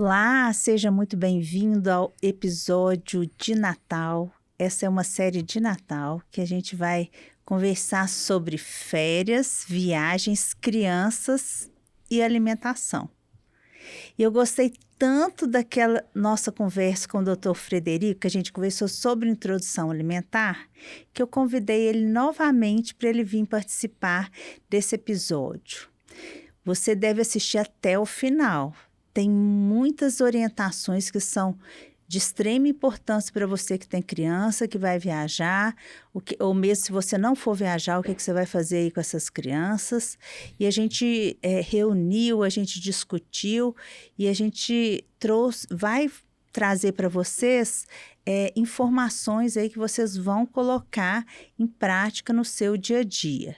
Olá, seja muito bem-vindo ao episódio de Natal. Essa é uma série de Natal que a gente vai conversar sobre férias, viagens, crianças e alimentação. E eu gostei tanto daquela nossa conversa com o Dr. Frederico, que a gente conversou sobre introdução alimentar, que eu convidei ele novamente para ele vir participar desse episódio. Você deve assistir até o final. Tem muitas orientações que são de extrema importância para você que tem criança, que vai viajar, ou mesmo se você não for viajar, o que você vai fazer aí com essas crianças. E a gente reuniu, a gente discutiu e a gente vai trazer para vocês informações aí que vocês vão colocar em prática no seu dia a dia.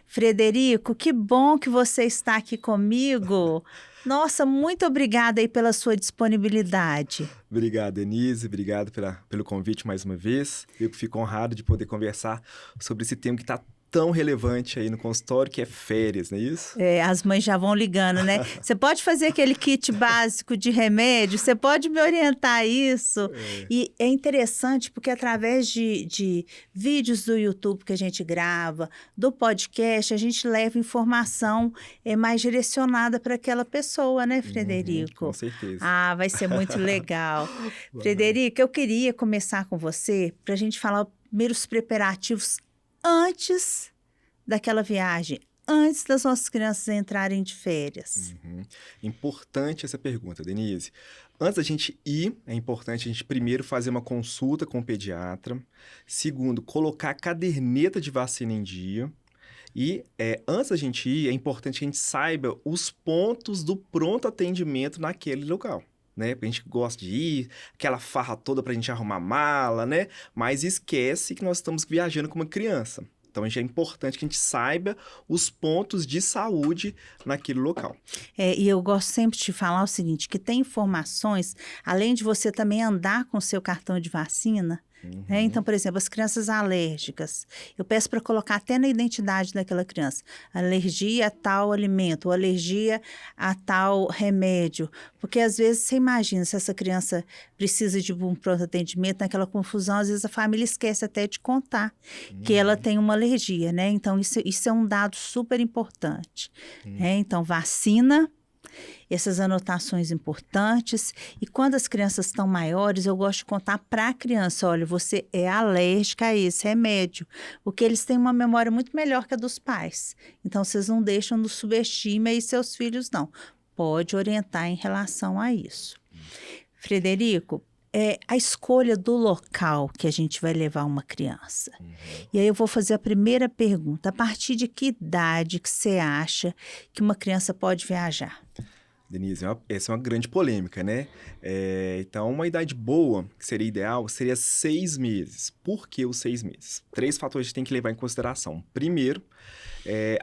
Frederico, que bom que você está aqui comigo. Nossa, muito obrigada aí pela sua disponibilidade. Obrigado, Denise. Obrigado pelo convite mais uma vez. Eu fico honrado de poder conversar sobre esse tema que está tão relevante aí no consultório, que é férias, não é isso? As mães já vão ligando, né? Você pode fazer aquele kit básico de remédio? Você pode me orientar isso? E é interessante porque através de vídeos do YouTube que a gente grava, do podcast, a gente leva informação mais direcionada para aquela pessoa, né, Frederico? Com certeza. Ah, vai ser muito legal. Frederico, eu queria começar com você para a gente falar primeiro os preparativos antes daquela viagem, antes das nossas crianças entrarem de férias. Importante essa pergunta, Denise. Antes da gente ir, é importante a gente primeiro fazer uma consulta com o pediatra. Segundo, colocar a caderneta de vacina em dia. E antes da gente ir, é importante que a gente saiba os pontos do pronto atendimento naquele local. Né? A gente gosta de ir, aquela farra toda pra gente arrumar mala, né? Mas esquece que nós estamos viajando com uma criança. Então, é importante que a gente saiba os pontos de saúde naquele local. E eu gosto sempre de falar o seguinte, que tem informações, além de você também andar com o seu cartão de vacina, né? Então, por exemplo, as crianças alérgicas, eu peço para colocar até na identidade daquela criança, alergia a tal alimento, ou alergia a tal remédio, porque às vezes você imagina, se essa criança precisa de um pronto atendimento, naquela confusão, às vezes a família esquece até de contar que ela tem uma alergia, né? Então, isso é um dado super importante. Né? Então, vacina, essas anotações importantes. E quando as crianças estão maiores, eu gosto de contar para a criança, olha, você é alérgica a esse remédio, porque eles têm uma memória muito melhor que a dos pais. Então, vocês não deixam no subestima aí seus filhos, não. Pode orientar em relação a isso. Frederico, a escolha do local que a gente vai levar uma criança. E aí eu vou fazer a primeira pergunta. A partir de que idade que você acha que uma criança pode viajar? Denise, essa é uma grande polêmica, né? Então, uma idade boa, que seria ideal, seria 6 meses. Por que os 6 meses? 3 fatores a gente tem que levar em consideração. Primeiro,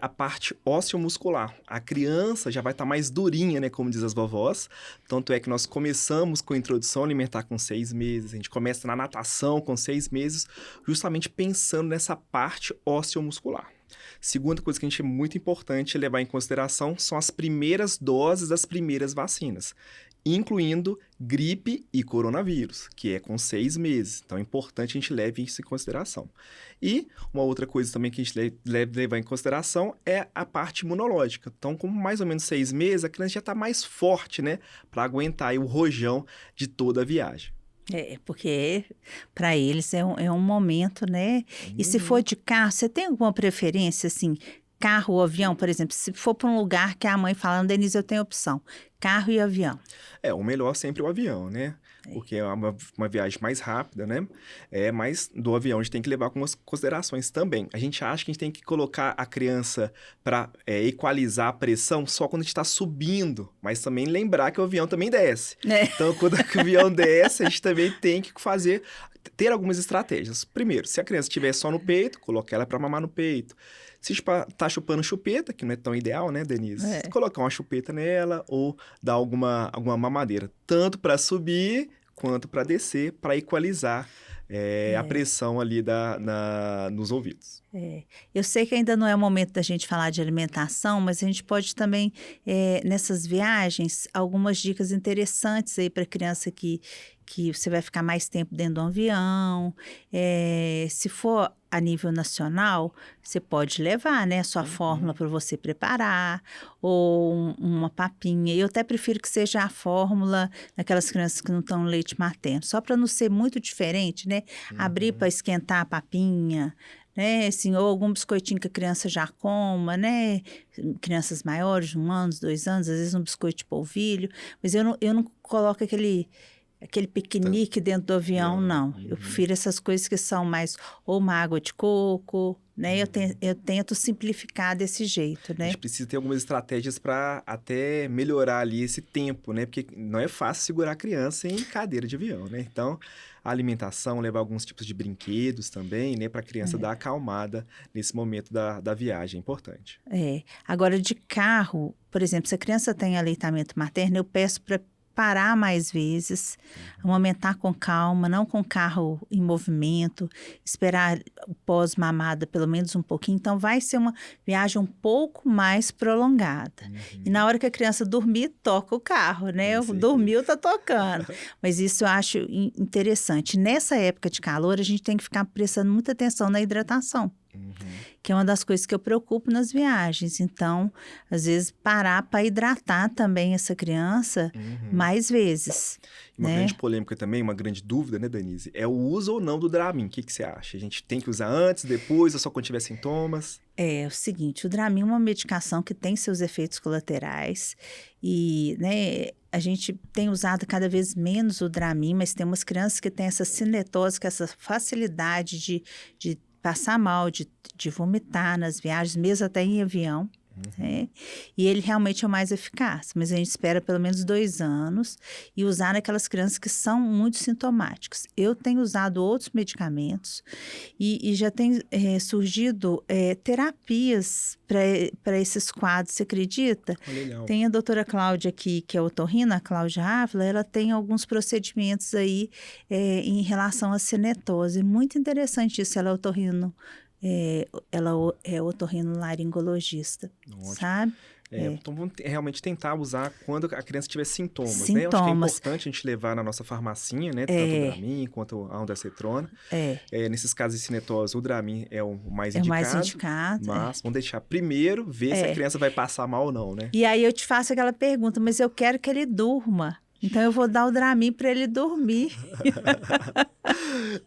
a parte ósseo-muscular. A criança já vai estar mais durinha, né? Como diz as vovós. Tanto é que nós começamos com a introdução alimentar com 6 meses. A gente começa na natação com 6 meses, justamente pensando nessa parte ósseo-muscular. Segunda coisa que a gente é muito importante levar em consideração são as primeiras doses das primeiras vacinas, incluindo gripe e coronavírus, que é com 6 meses. Então, é importante a gente leve isso em consideração. E uma outra coisa também que a gente deve levar em consideração é a parte imunológica. Então, com mais ou menos 6 meses, a criança já está mais forte, né, para aguentar aí o rojão de toda a viagem. Porque para eles é um momento, né? E se for de carro, você tem alguma preferência, assim, carro ou avião, por exemplo? Se for para um lugar que a mãe fala, Denise, eu tenho opção, carro e avião. O melhor sempre é o avião, né? Porque é uma viagem mais rápida, né? Mas do avião a gente tem que levar algumas considerações também. A gente acha que a gente tem que colocar a criança para equalizar a pressão só quando a gente está subindo, mas também lembrar que o avião também desce. Então, quando o avião desce, a gente também tem que ter algumas estratégias. Primeiro, se a criança estiver só no peito, coloque ela para mamar no peito. Se está chupando chupeta, que não é tão ideal, né, Denise? Colocar uma chupeta nela ou dar alguma mamadeira, tanto para subir quanto para descer, para equalizar a pressão ali nos ouvidos. Eu sei que ainda não é o momento da gente falar de alimentação, mas a gente pode também, nessas viagens, algumas dicas interessantes aí para criança que você vai ficar mais tempo dentro de um avião. Se for a nível nacional, você pode levar, né, a sua fórmula para você preparar, ou uma papinha. Eu até prefiro que seja a fórmula daquelas crianças que não estão no leite materno, só para não ser muito diferente, né? Abrir para esquentar a papinha, né, assim, ou algum biscoitinho que a criança já coma, né, crianças maiores, 1 ano, 2 anos, às vezes um biscoito de polvilho, mas eu não coloco aquele piquenique dentro do avião, não. Eu prefiro essas coisas que são mais, ou uma água de coco, né, eu tento simplificar desse jeito, A né. gente precisa ter algumas estratégias para até melhorar ali esse tempo, né? Porque não é fácil segurar a criança em cadeira de avião, né? Então, a alimentação, levar alguns tipos de brinquedos também, né? Para a criança dar acalmada nesse momento da viagem, é importante. Agora de carro, por exemplo, se a criança tem aleitamento materno, eu peço para parar mais vezes, amamentar com calma, não com o carro em movimento, esperar o pós-mamada pelo menos um pouquinho. Então, vai ser uma viagem um pouco mais prolongada. E na hora que a criança dormir, toca o carro, né? Com certeza. Dormiu, tá tocando. Mas isso eu acho interessante. Nessa época de calor, a gente tem que ficar prestando muita atenção na hidratação, que é uma das coisas que eu preocupo nas viagens. Então, às vezes, parar para hidratar também essa criança mais vezes, Uma né? grande polêmica também, uma grande dúvida, né, Denise? É o uso ou não do Dramin. O que você acha? A gente tem que usar antes, depois, ou só quando tiver sintomas? É o seguinte, o Dramin é uma medicação que tem seus efeitos colaterais e, né, a gente tem usado cada vez menos o Dramin, mas tem umas crianças que têm essa cinetose, que é essa facilidade de passar mal, de vomitar nas viagens, mesmo até em avião. Né? E ele realmente é o mais eficaz, mas a gente espera pelo menos 2 anos e usar naquelas crianças que são muito sintomáticas. Eu tenho usado outros medicamentos e já tem surgido terapias para esses quadros, você acredita? Legal. Tem a doutora Cláudia aqui, que é otorrina, a Cláudia Ávila, ela tem alguns procedimentos aí em relação à cinetose. Muito interessante isso, ela é otorrino. Ela é otorrinolaringologista, Ótimo. sabe? Então vamos realmente tentar usar quando a criança tiver sintomas, né? Eu acho que é Sintomas. importante a gente levar na nossa farmacinha, né? Tanto o Dramin quanto a ondansetrona. Nesses casos de cinetose, o Dramin é o mais É o indicado. mais indicado. Mas vamos deixar primeiro ver se a criança vai passar mal ou não, né? E aí eu te faço aquela pergunta, mas eu quero que ele durma. Então eu vou dar o Dramin para ele dormir.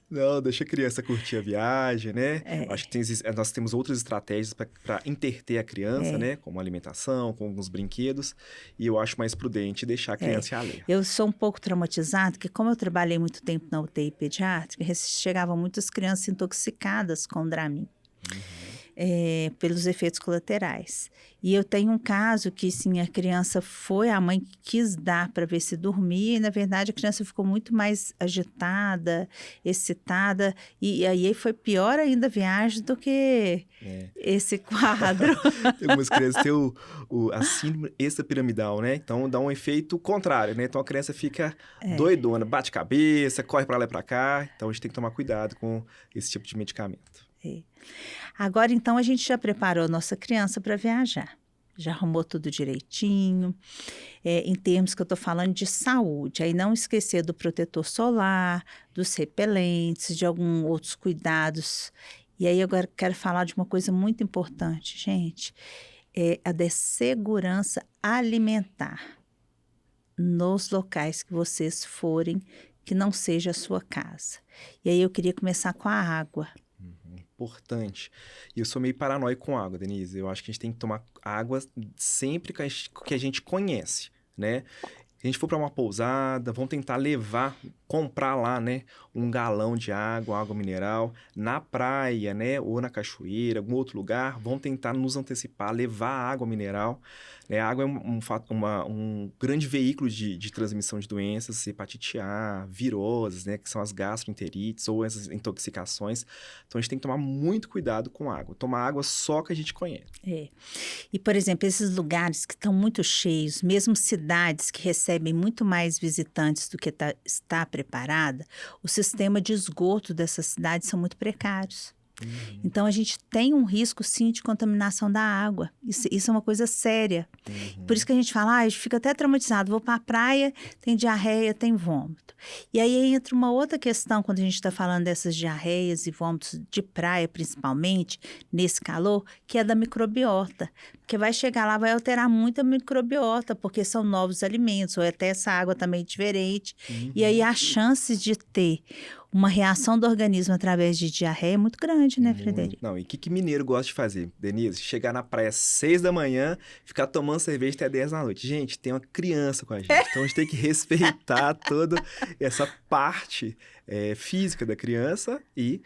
Não, deixa a criança curtir a viagem, né? Acho que nós temos outras estratégias para interter a criança, né? Como alimentação, com alguns brinquedos. E eu acho mais prudente deixar a criança ir além. Eu sou um pouco traumatizada, porque como eu trabalhei muito tempo na UTI pediátrica, chegavam muitas crianças intoxicadas com Dramin. Pelos efeitos colaterais. E eu tenho um caso que, sim, a mãe quis dar para ver se dormia, e na verdade a criança ficou muito mais agitada, excitada, e aí foi pior ainda a viagem do que esse quadro. Tem algumas crianças que têm a síndrome extrapiramidal, né? Então dá um efeito contrário, né? Então a criança fica doidona, bate cabeça, corre para lá e para cá. Então a gente tem que tomar cuidado com esse tipo de medicamento. Agora, então, a gente já preparou a nossa criança para viajar. Já arrumou tudo direitinho, em termos que eu estou falando de saúde. Aí não esquecer do protetor solar, dos repelentes, de alguns outros cuidados. E aí agora quero falar de uma coisa muito importante, gente. A da segurança alimentar nos locais que vocês forem, que não seja a sua casa. E aí eu queria começar com a água. Importante. E eu sou meio paranoico com água, Denise. Eu acho que a gente tem que tomar água sempre que a gente conhece, né? Se a gente for para uma pousada, vamos tentar comprar lá, né, um galão de água mineral, na praia, né, ou na cachoeira, algum outro lugar, vamos tentar nos antecipar, levar água mineral. A água é um grande veículo de transmissão de doenças, hepatite A, viroses, né, que são as gastroenterites ou essas intoxicações. Então, a gente tem que tomar muito cuidado com a água. Tomar água só que a gente conhece. E, por exemplo, esses lugares que estão muito cheios, mesmo cidades que recebem muito mais visitantes do que está preparada, o sistema de esgoto dessas cidades são muito precários. Uhum. Então, a gente tem um risco, sim, de contaminação da água. Isso é uma coisa séria. Por isso que a gente fala, a gente fica até traumatizado. Vou para a praia, tem diarreia, tem vômito. E aí entra uma outra questão, quando a gente está falando dessas diarreias e vômitos de praia, principalmente, nesse calor, que é da microbiota. Porque vai chegar lá, vai alterar muito a microbiota, porque são novos alimentos, ou até essa água também diferente. E aí a chance de ter uma reação do organismo através de diarreia é muito grande, né, Frederico? Não, e o que mineiro gosta de fazer, Denise? Chegar na praia às 6 da manhã, ficar tomando cerveja até 10 da noite. Gente, tem uma criança com a gente, então a gente tem que respeitar toda essa parte física da criança e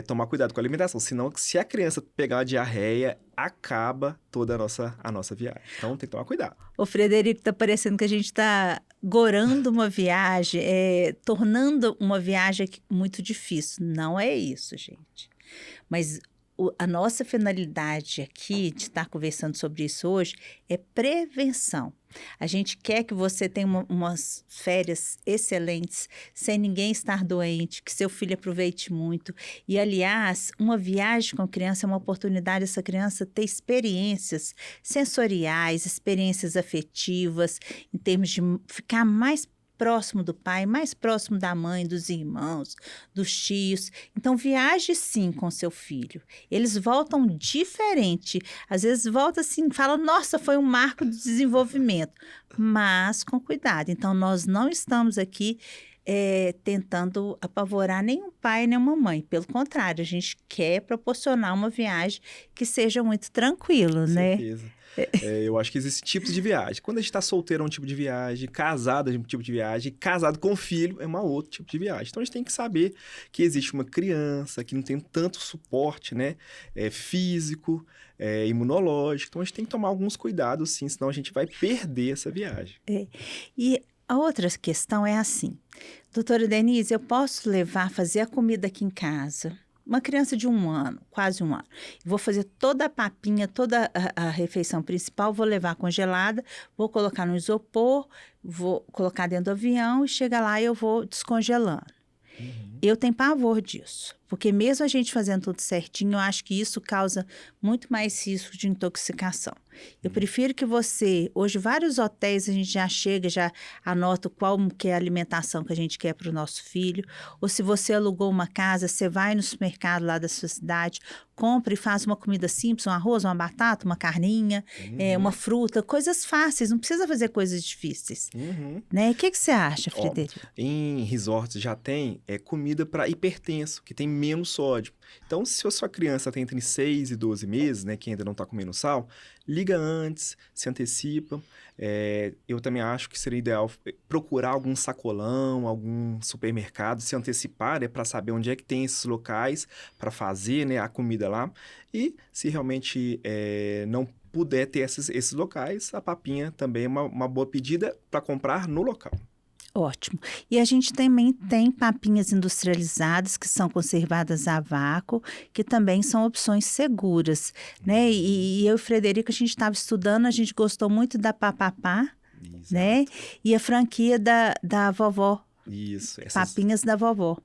tomar cuidado com a alimentação. Senão, se a criança pegar uma diarreia, acaba toda a nossa viagem. Então, tem que tomar cuidado. O Frederico, tá parecendo que a gente está gorando uma viagem, tornando uma viagem muito difícil. Não é isso, gente. Mas a nossa finalidade aqui de estar conversando sobre isso hoje é prevenção. A gente quer que você tenha umas férias excelentes, sem ninguém estar doente, que seu filho aproveite muito. E, aliás, uma viagem com criança é uma oportunidade dessa criança ter experiências sensoriais, experiências afetivas, em termos de ficar mais próximo do pai, mais próximo da mãe, dos irmãos, dos tios. Então, viaje sim com seu filho. Eles voltam diferente. Às vezes volta assim, fala, nossa, foi um marco de desenvolvimento. Mas com cuidado. Então, nós não estamos aqui tentando apavorar nenhum pai, nenhuma mãe. Pelo contrário, a gente quer proporcionar uma viagem que seja muito tranquila, né? Certeza. Eu acho que existem tipos de viagem. Quando a gente está solteiro é um tipo de viagem, casado é um tipo de viagem, casado com filho é um outro tipo de viagem. Então a gente tem que saber que existe uma criança que não tem tanto suporte, né, físico, imunológico. Então a gente tem que tomar alguns cuidados, sim, senão a gente vai perder essa viagem. E a outra questão é assim, doutora Denise, eu posso fazer a comida aqui em casa? Uma criança de 1 ano, quase 1 ano. Vou fazer toda a papinha, toda a refeição principal, vou levar congelada, vou colocar no isopor, vou colocar dentro do avião e chega lá e eu vou descongelando. Eu tenho pavor disso, porque mesmo a gente fazendo tudo certinho, eu acho que isso causa muito mais risco de intoxicação. Eu prefiro que você, hoje vários hotéis a gente já chega, já anota qual que é a alimentação que a gente quer para o nosso filho, ou se você alugou uma casa, você vai no supermercado lá da sua cidade, compra e faz uma comida simples, um arroz, uma batata, uma carninha, uma fruta, coisas fáceis, não precisa fazer coisas difíceis. Né? O que você acha, Frederico? Em resorts já tem comida para hipertenso, que tem menos sódio. Então, se a sua criança tem entre 6 e 12 meses, né, que ainda não está comendo sal, liga antes, se antecipa. Eu também acho que seria ideal procurar algum sacolão, algum supermercado, se antecipar, né, para saber onde é que tem esses locais para fazer, né, a comida lá. E se realmente não puder ter esses locais, a papinha também é uma boa pedida para comprar no local. Ótimo. E a gente também tem papinhas industrializadas que são conservadas a vácuo, que também são opções seguras, né? E eu e o Frederico, a gente estava estudando, a gente gostou muito da Papapá, né? E a franquia da vovó. Isso. Papinhas da vovó.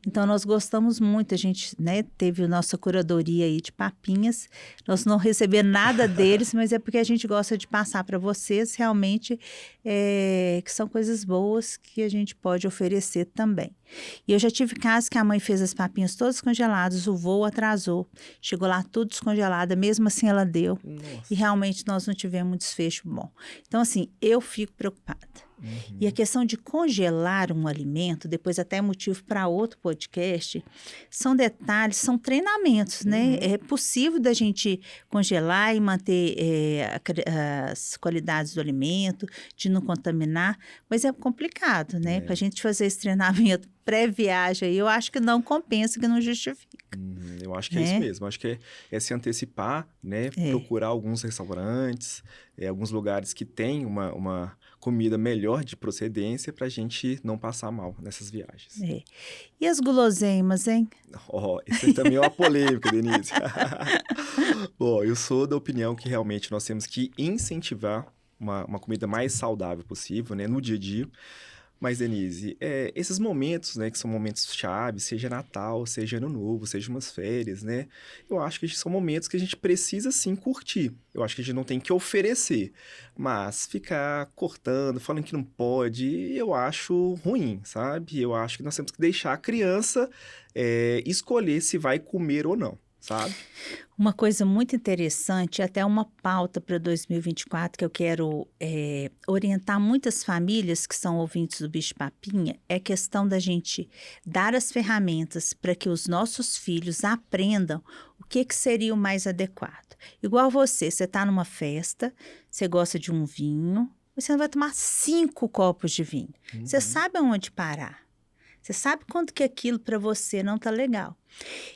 Então, nós gostamos muito, a gente, né, teve a nossa curadoria aí de papinhas, nós não recebemos nada deles, mas é porque a gente gosta de passar para vocês realmente que são coisas boas que a gente pode oferecer também. E eu já tive casos que a mãe fez as papinhas todas congeladas, o voo atrasou, chegou lá tudo descongelada, mesmo assim ela deu. Nossa. E realmente nós não tivemos um desfecho bom. Então, assim, eu fico preocupada. E a questão de congelar um alimento, depois até motivo para outro podcast, são detalhes, são treinamentos, né? É possível da gente congelar e manter as qualidades do alimento, de não contaminar, mas é complicado, né? Para a gente fazer esse treinamento pré-viagem, eu acho que não compensa, que não justifica. Eu acho que é isso mesmo. Acho que é se antecipar, né? Procurar alguns restaurantes, alguns lugares que têm uma comida melhor de procedência para a gente não passar mal nessas viagens. E as guloseimas, hein? Isso também é uma polêmica, Denise. Bom, eu sou da opinião que realmente nós temos que incentivar uma comida mais saudável possível, né? No dia a dia. Mas, Denise, esses momentos, né, que são momentos chave, seja Natal, seja Ano Novo, seja umas férias, né? Eu acho que são momentos que a gente precisa, sim, curtir. Eu acho que a gente não tem que oferecer, mas ficar cortando, falando que não pode, eu acho ruim, sabe? Eu acho que nós temos que deixar a criança escolher se vai comer ou não, sabe? Uma coisa muito interessante, até uma pauta para 2024 que eu quero orientar muitas famílias que são ouvintes do Bicho Papinha, é a questão da gente dar as ferramentas para que os nossos filhos aprendam o que seria o mais adequado. Igual você está numa festa, você gosta de um vinho, você não vai tomar 5 copos de vinho. Você sabe aonde parar. Você sabe quanto que aquilo para você não está legal.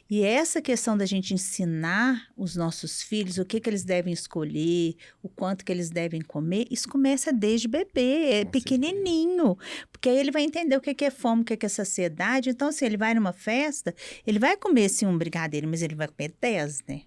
E essa questão da gente ensinar os nossos filhos o que eles devem escolher, o quanto que eles devem comer, isso começa desde bebê, pequenininho. Porque aí ele vai entender o que é fome, o que é saciedade. Então, se ele vai numa festa, ele vai comer, sim, um brigadeiro, mas ele vai comer 10, né?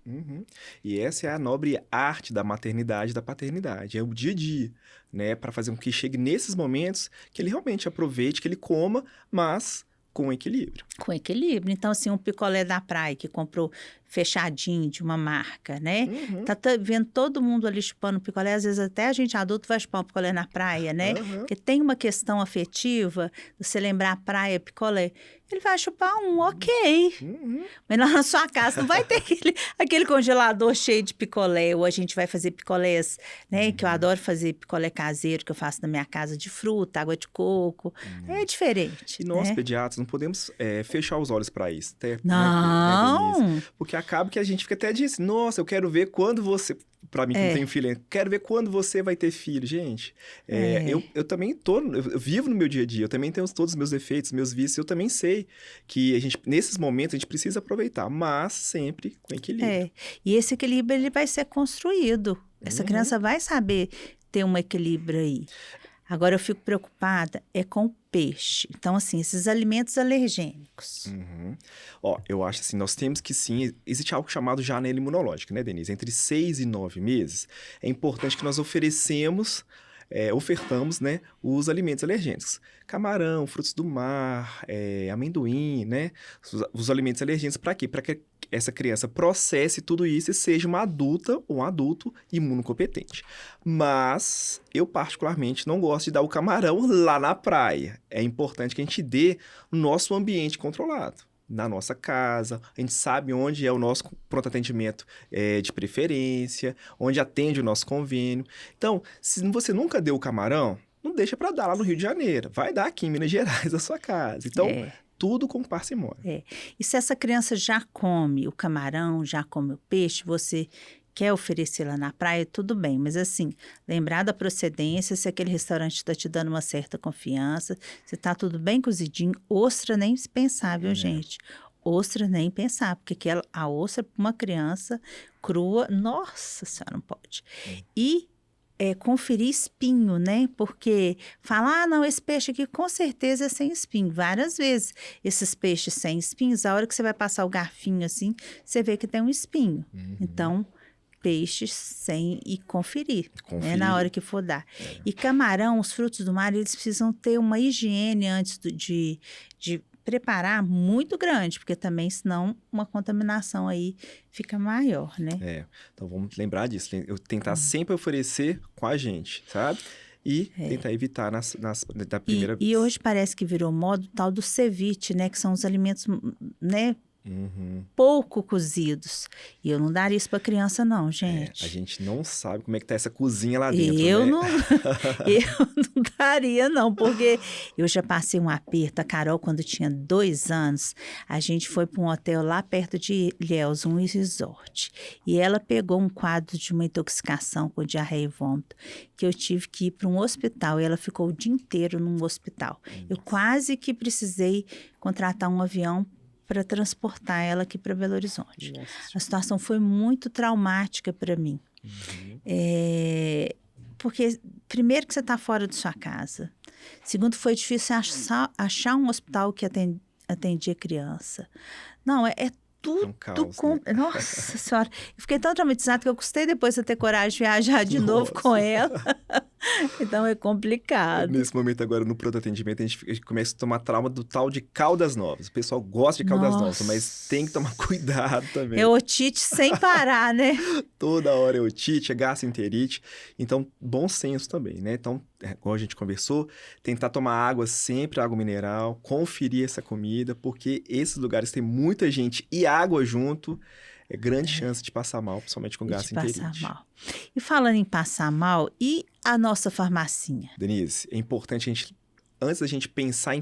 E essa é a nobre arte da maternidade e da paternidade. É o dia a dia, né? Para fazer com que chegue nesses momentos que ele realmente aproveite, que ele coma, mas com equilíbrio. Com equilíbrio. Então, assim, um picolé da praia que comprou fechadinho de uma marca, né? Tá vendo todo mundo ali chupando picolé, às vezes até a gente adulto vai chupar um picolé na praia, né? Porque tem uma questão afetiva, você lembrar a praia, picolé. Ele vai chupar um, ok. Mas lá na sua casa não vai ter aquele congelador cheio de picolé, ou a gente vai fazer picolés, né? Que eu adoro fazer picolé caseiro, que eu faço na minha casa de fruta, água de coco. É diferente, E nós, né? pediatras, não podemos fechar os olhos para isso. Não! Denise? Porque acaba que a gente fica até disso. Nossa, eu quero ver quando você... Para mim que não tenho filho, quero ver quando você vai ter filho. Gente, eu também eu vivo no meu dia a dia, eu também tenho todos os meus defeitos, meus vícios, eu também sei que a gente, nesses momentos, a gente precisa aproveitar, mas sempre com equilíbrio. E esse equilíbrio ele vai ser construído. Essa criança vai saber ter um equilíbrio aí. Agora, eu fico preocupada com o peixe. Então, assim, esses alimentos alergênicos. Ó, eu acho assim, nós temos que sim, existe algo chamado janela imunológica, né, Denise? Entre 6 e 9 meses, é importante que nós ofertamos, né, os alimentos alergênicos. Camarão, frutos do mar, amendoim, né? Os alimentos alergênicos para quê? Para que essa criança processe tudo isso e seja uma adulta ou um adulto imunocompetente. Mas eu particularmente não gosto de dar o camarão lá na praia. É importante que a gente dê no nosso ambiente controlado. Na nossa casa, a gente sabe onde é o nosso pronto atendimento de preferência, onde atende o nosso convênio. Então, se você nunca deu o camarão, não deixa para dar lá no Rio de Janeiro. Vai dar aqui em Minas Gerais da sua casa. Então, tudo com parcimônia. E se essa criança já come o camarão, já come o peixe, você quer oferecer lá na praia, tudo bem. Mas assim, lembrar da procedência, se aquele restaurante está te dando uma certa confiança, se está tudo bem cozidinho, ostra nem se pensar, viu, gente? Ostra nem pensar, porque a ostra para uma criança crua, nossa senhora, não pode. E conferir espinho, né? Porque falar, não, esse peixe aqui com certeza é sem espinho. Várias vezes, esses peixes sem espinhos, a hora que você vai passar o garfinho assim, você vê que tem um espinho. Então, peixes sem e conferir. Né? Na hora que for dar. E camarão, os frutos do mar, eles precisam ter uma higiene antes de preparar muito grande, porque também, senão, uma contaminação aí fica maior, né? Então vamos lembrar disso. Eu tentar sempre oferecer com a gente, sabe? E tentar evitar da primeira vez. E hoje parece que virou moda o tal do ceviche, né? Que são os alimentos, né? Pouco cozidos. E eu não daria isso para criança, não, gente. A gente não sabe como é que tá essa cozinha lá dentro, eu né? Eu não daria, não, porque eu já passei um aperto. A Carol, quando tinha 2 anos, a gente foi para um hotel lá perto de Ilhéus, um resort. E ela pegou um quadro de uma intoxicação com diarreia e vômito, que eu tive que ir para um hospital. E ela ficou o dia inteiro num hospital. Eu quase que precisei contratar um avião para transportar ela aqui para Belo Horizonte. Nossa. A situação foi muito traumática para mim. Porque, primeiro, que você está fora de sua casa. Segundo, foi difícil achar um hospital que atendia criança. Não, tudo um caos, né? Nossa Senhora. Eu fiquei tão traumatizada que eu custei depois de ter coragem de viajar de novo com ela. Então é complicado. Nesse momento agora, no pronto atendimento, a gente começa a tomar trauma do tal de Caldas Novas. O pessoal gosta de Caldas Novas, mas tem que tomar Nossa. cuidado também. É otite sem parar, né? Toda hora é otite, é gastroenterite. Então, bom senso também, né? Então, como a gente conversou, tentar tomar água sempre, água mineral, conferir essa comida, porque esses lugares tem muita gente e água junto, é grande chance de passar mal, principalmente com E de passar gastroenterite. mal. E falando em passar mal, e a nossa farmacinha? Denise, é importante a gente, antes da gente pensar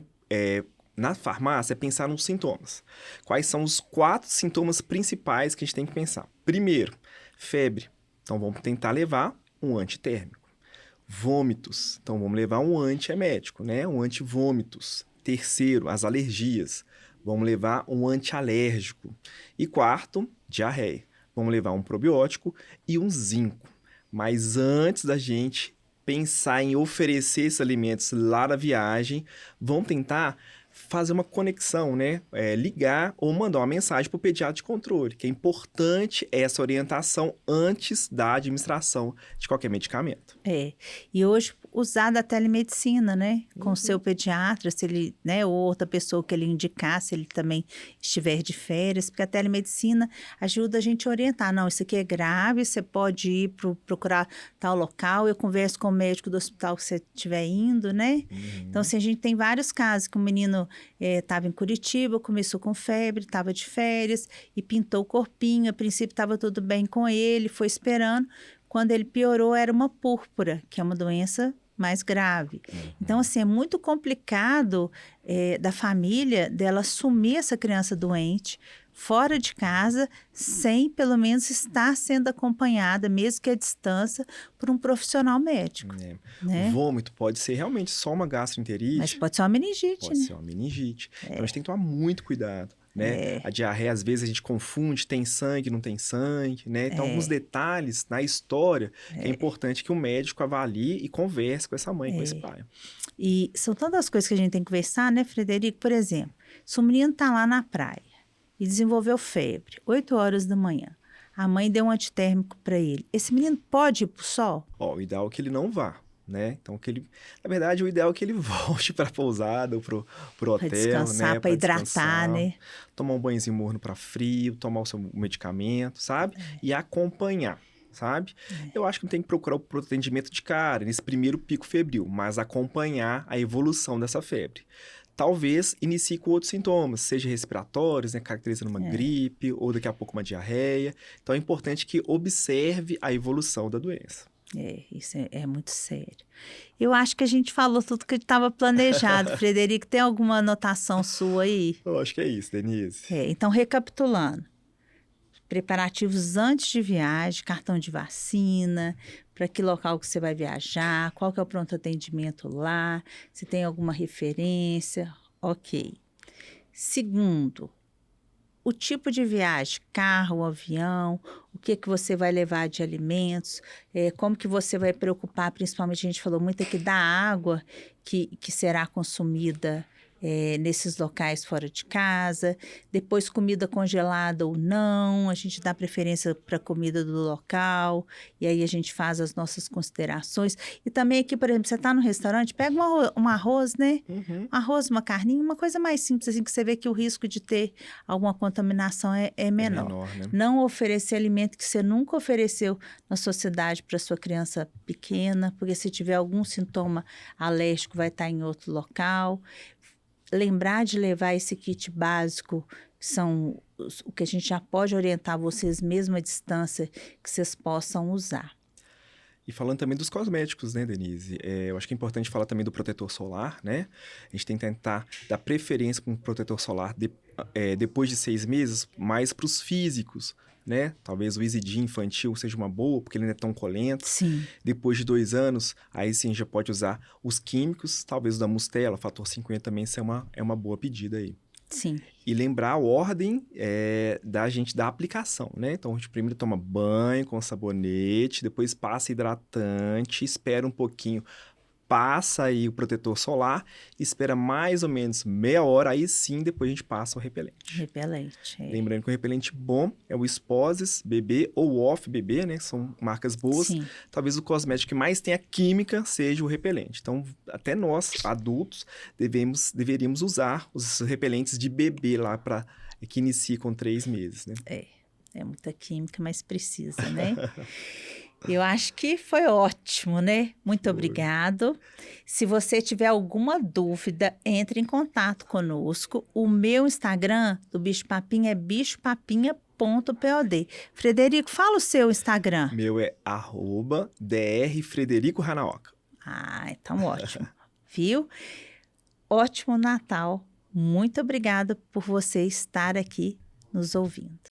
na farmácia, é pensar nos sintomas. Quais são os 4 sintomas principais que a gente tem que pensar? Primeiro, febre. Então, vamos tentar levar um antitérmico. Vômitos. Então, vamos levar um antiemético, né? Um antivômitos. Terceiro, as alergias. Vamos levar um antialérgico. E quarto, diarreia. Vamos levar um probiótico e um zinco. Mas antes da gente pensar em oferecer esses alimentos lá na viagem, vamos tentar fazer uma conexão, né? Ligar ou mandar uma mensagem para o pediatra de controle, que é importante essa orientação antes da administração de qualquer medicamento. E hoje usar da telemedicina, né? Com o seu pediatra, se ele, né? Ou outra pessoa que ele indicar, se ele também estiver de férias, porque a telemedicina ajuda a gente a orientar. Não, isso aqui é grave, você pode ir procurar tal local, eu converso com o médico do hospital que você estiver indo, né? Então, assim, a gente tem vários casos que o menino estava em Curitiba, começou com febre, estava de férias e pintou o corpinho, a princípio estava tudo bem com ele, foi esperando. Quando ele piorou, era uma púrpura, que é uma doença mais grave. Então, assim, é muito complicado da família dela assumir essa criança doente fora de casa, sem pelo menos estar sendo acompanhada, mesmo que à distância, por um profissional médico. Né? Vômito pode ser realmente só uma gastroenterite. Mas pode ser uma meningite, pode né? ser uma meningite. Então, a gente tem que tomar muito cuidado. Né? A diarreia, às vezes, a gente confunde, tem sangue, não tem sangue, né? Então, alguns detalhes na história que é importante que o médico avalie e converse com essa mãe, com esse pai. E são tantas coisas que a gente tem que conversar, né, Frederico? Por exemplo, se o menino está lá na praia e desenvolveu febre, 8 horas da manhã, a mãe deu um antitérmico para ele, esse menino pode ir para o sol? O ideal é que ele não vá. Né? Então, na verdade, o ideal é que ele volte para a pousada ou pro hotel, para descansar, né? para hidratar, né? Tomar um banhozinho morno para frio, tomar o seu medicamento, sabe? E acompanhar, sabe? Eu acho que não tem que procurar o atendimento de cara, nesse primeiro pico febril, mas acompanhar a evolução dessa febre. Talvez inicie com outros sintomas, seja respiratórios, né, caracterizando uma gripe ou daqui a pouco uma diarreia. Então, é importante que observe a evolução da doença. Isso é muito sério. Eu acho que a gente falou tudo que estava planejado. Frederico, tem alguma anotação sua aí? Eu acho que é isso, Denise. Então, recapitulando. Preparativos antes de viagem, cartão de vacina, para que local que você vai viajar, qual que é o pronto atendimento lá, se tem alguma referência, ok. Segundo, o tipo de viagem, carro, avião, o que você vai levar de alimentos, como que você vai preocupar, principalmente a gente falou muito aqui da água que será consumida nesses locais fora de casa, depois comida congelada ou não, a gente dá preferência para a comida do local, e aí a gente faz as nossas considerações. E também aqui, por exemplo, você está no restaurante, pega um arroz, né? Um arroz, uma carninha, uma coisa mais simples, assim, que você vê que o risco de ter alguma contaminação é menor. Né? Não oferecer alimento que você nunca ofereceu na sua cidade para sua criança pequena, porque se tiver algum sintoma alérgico vai estar em outro local. Lembrar de levar esse kit básico, que são o que a gente já pode orientar vocês mesmo à distância, que vocês possam usar. E falando também dos cosméticos, né, Denise? Eu acho que é importante falar também do protetor solar, né? A gente tem que tentar dar preferência para um protetor solar depois de 6 meses, mais para os físicos, né? Talvez o Isidim infantil seja uma boa, porque ele não é tão colento. Sim. Depois de 2 anos, aí sim já pode usar os químicos, talvez o da Mustela, fator 50 também, isso é uma boa pedida aí. Sim. E lembrar a ordem da gente da aplicação, né? Então, a gente primeiro toma banho com sabonete, depois passa hidratante, espera um pouquinho passa aí o protetor solar, espera mais ou menos meia hora, aí sim depois a gente passa o repelente. Repelente. Lembrando que o repelente bom é o Sposes BB ou Off BB, né? São marcas boas. Sim. Talvez o cosmético que mais tenha química seja o repelente. Então, até nós, adultos, deveríamos usar os repelentes de bebê lá para que inicie com 3 meses, né? É muita química, mas precisa, né? Eu acho que foi ótimo, né? Muito obrigado. Se você tiver alguma dúvida, entre em contato conosco. O meu Instagram do Bicho Papinha é bichopapinha.pod. Frederico, fala o seu Instagram. Meu é @drfrederico_hanaoka. Então ótimo. Viu? Ótimo Natal. Muito obrigada por você estar aqui nos ouvindo.